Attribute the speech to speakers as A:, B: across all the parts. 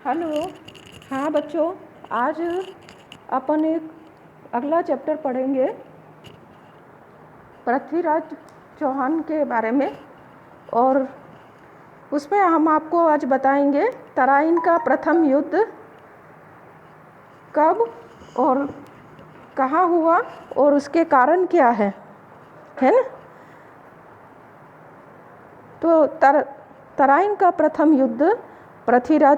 A: Hello. हाँ बच्चों, आज अपन एक अगला चैप्टर पढ़ेंगे पृथ्वीराज चौहान के बारे में, और उसमें हम आपको आज बताएंगे तराइन का प्रथम युद्ध कब और कहाँ हुआ और उसके कारण क्या है ना। तो तराइन का प्रथम युद्ध पृथ्वीराज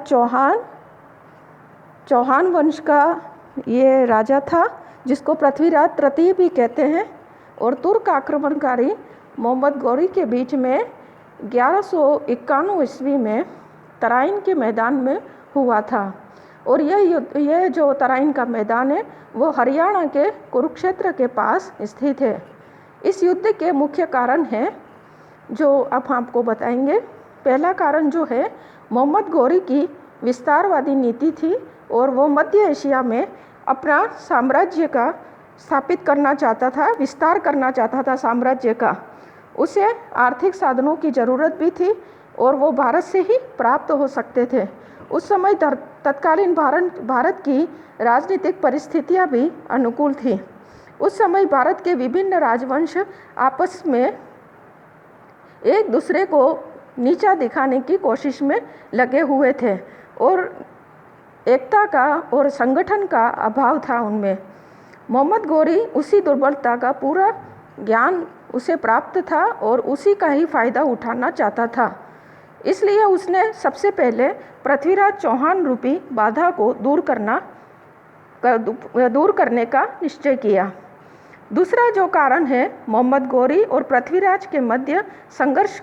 A: चौहान वंश का ये राजा था, जिसको पृथ्वीराज तृतीय भी कहते हैं, और तुर्क आक्रमणकारी मोहम्मद गौरी के बीच में 1191 ईस्वी में तराइन के मैदान में हुआ था। और यह जो तराइन का मैदान है वो हरियाणा के कुरुक्षेत्र के पास स्थित है। इस युद्ध के मुख्य कारण हैं जो अब आपको बताएंगे। पहला कारण जो है, मोहम्मद गौरी की विस्तारवादी नीति थी और वो मध्य एशिया में अपना साम्राज्य का स्थापित करना चाहता था, विस्तार करना चाहता था साम्राज्य का। उसे आर्थिक साधनों की ज़रूरत भी थी और वो भारत से ही प्राप्त हो सकते थे। उस समय तत्कालीन भारत की राजनीतिक परिस्थितियां भी अनुकूल थी। उस समय भारत के विभिन्न राजवंश आपस में एक दूसरे को नीचा दिखाने की कोशिश में लगे हुए थे और एकता का और संगठन का अभाव था उनमें। मोहम्मद गौरी उसी दुर्बलता का पूरा ज्ञान उसे प्राप्त था और उसी का ही फायदा उठाना चाहता था। इसलिए उसने सबसे पहले पृथ्वीराज चौहान रूपी बाधा को दूर करने का निश्चय किया। दूसरा जो कारण है, मोहम्मद गौरी और पृथ्वीराज के मध्य संघर्ष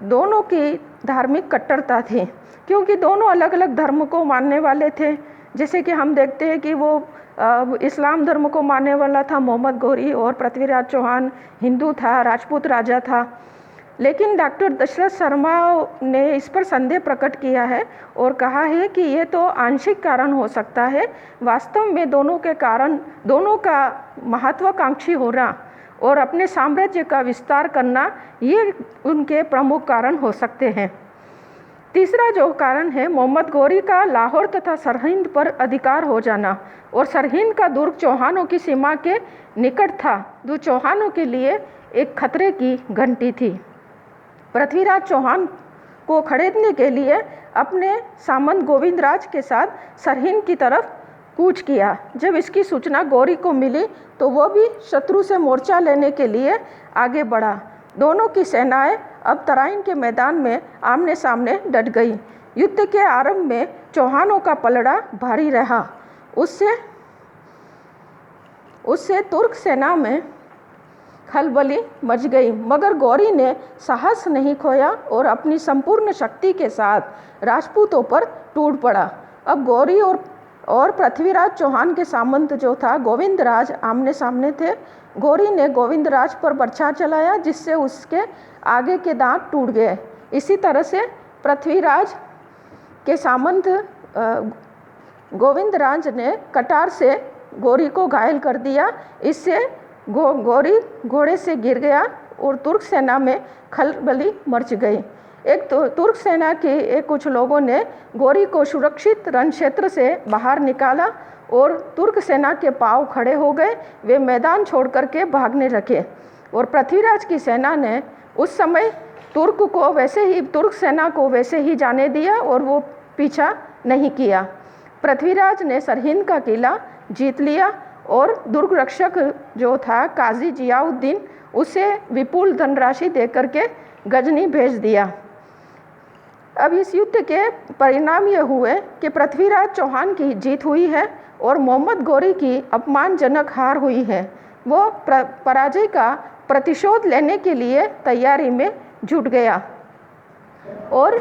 A: दोनों की धार्मिक कट्टरता थी, क्योंकि दोनों अलग अलग धर्म को मानने वाले थे। जैसे कि हम देखते हैं कि वो इस्लाम धर्म को मानने वाला था मोहम्मद गौरी, और पृथ्वीराज चौहान हिंदू था, राजपूत राजा था। लेकिन डॉक्टर दशरथ शर्मा ने इस पर संदेह प्रकट किया है और कहा है कि ये तो आंशिक कारण हो सकता है। वास्तव में दोनों का महत्वाकांक्षी होना और अपने साम्राज्य का विस्तार करना, ये उनके प्रमुख कारण हो सकते हैं। तीसरा जो कारण है, मोहम्मद गौरी का लाहौर तथा सरहिंद पर अधिकार हो जाना, और सरहिंद का दुर्ग चौहानों की सीमा के निकट था, जो चौहानों के लिए एक खतरे की घंटी थी। पृथ्वीराज चौहान को खरीदने के लिए अपने सामंत गोविंदराज के साथ सरहिंद की तरफ कूच किया। जब इसकी सूचना गौरी को मिली तो वो भी शत्रु से मोर्चा लेने के लिए आगे बढ़ा। दोनों की सेनाएं अब तराइन के मैदान में आमने सामने डट गई। युद्ध के आरंभ में चौहानों का पलड़ा भारी रहा। उससे तुर्क सेना में खलबली मच गई, मगर गौरी ने साहस नहीं खोया और अपनी संपूर्ण शक्ति के साथ राजपूतों पर टूट पड़ा। अब गौरी और पृथ्वीराज चौहान के सामंत जो था गोविंदराज आमने सामने थे। गौरी ने गोविंदराज पर बर्छा चलाया, जिससे उसके आगे के दांत टूट गए। इसी तरह से पृथ्वीराज के सामंत गोविंदराज ने कटार से गौरी को घायल कर दिया। इससे गौरी घोड़े से गिर गया और तुर्क सेना में खलबली मच गई। तुर्क सेना के कुछ लोगों ने गौरी को सुरक्षित रण क्षेत्र से बाहर निकाला और तुर्क सेना के पांव खड़े हो गए। वे मैदान छोड़ करके भागने लगे और पृथ्वीराज की सेना ने उस समय तुर्क सेना को वैसे ही जाने दिया और वो पीछा नहीं किया। पृथ्वीराज ने सरहिंद का किला जीत लिया और दुर्ग रक्षक जो था काजी जियाउद्दीन, उसे विपुल धनराशि देकर के गजनी भेज दिया। अब इस युद्ध के परिणाम ये हुए कि पृथ्वीराज चौहान की जीत हुई है और मोहम्मद गौरी की अपमानजनक हार हुई है। वो पराजय का प्रतिशोध लेने के लिए तैयारी में जुट गया और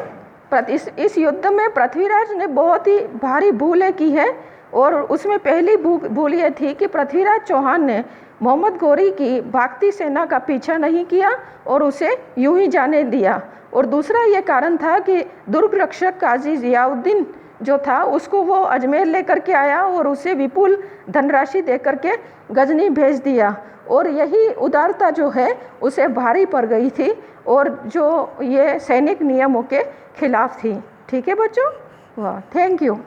A: इस युद्ध में पृथ्वीराज ने बहुत ही भारी भूलें की है। और उसमें पहली भूल ये थी कि पृथ्वीराज चौहान ने मोहम्मद गौरी की भागती सेना का पीछा नहीं किया और उसे यूं ही जाने दिया। और दूसरा ये कारण था कि दुर्ग रक्षक काजी जियाउद्दीन जो था, उसको वो अजमेर लेकर के आया और उसे विपुल धनराशि देकर के गजनी भेज दिया। और यही उदारता जो है उसे भारी पड़ गई थी और जो ये सैनिक नियमों के खिलाफ थी। ठीक है बच्चों, वाह, थैंक यू।